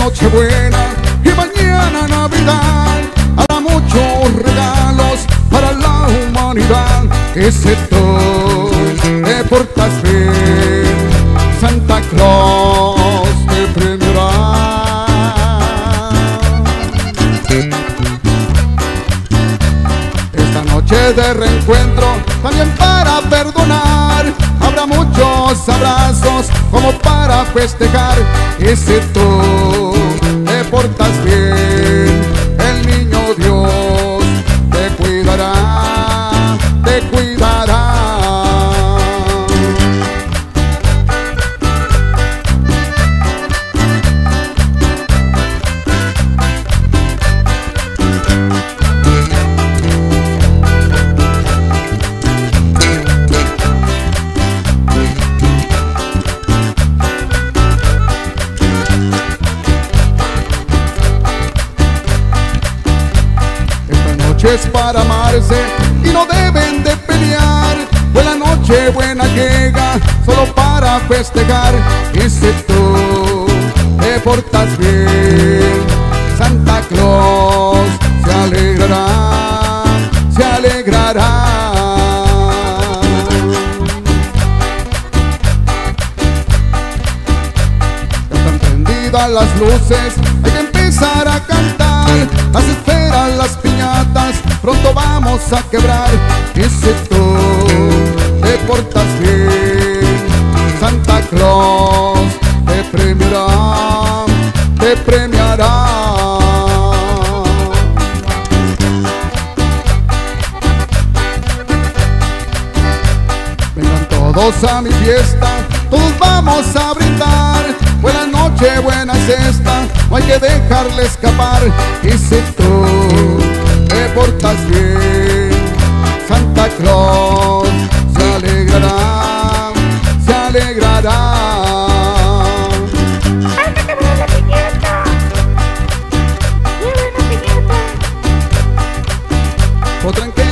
Nochebuena y mañana Navidad. Habrá muchos regalos para la humanidad. Que si tú te portas bien, Santa Claus te premiará. Esta noche de reencuentro, también para perdonar, habrá muchos abrazos como para festejar. Y si tú te portas bien, el niño Dios te cuidará, te cuidará. Es para amarse y no deben de pelear. Buena noche, buena llega solo para festejar. Y si tú te portas bien, Santa Claus se alegrará, se alegrará. Ya están prendidas las luces, hay que empezar a cantar. Las esferas, las piñatas, pronto vamos a quebrar. Y si tú te portas bien, Santa Claus te premiará, te premiará. Vengan todos a mi fiesta, todos vamos a brindar. Buena noche, buena cesta, no hay que dejarle escapar. Y si tú te portas bien, Santa Claus se alegrará, se alegrará. ¡Ay, que te veo la piñata! ¡Lleva una piñata! Otra en que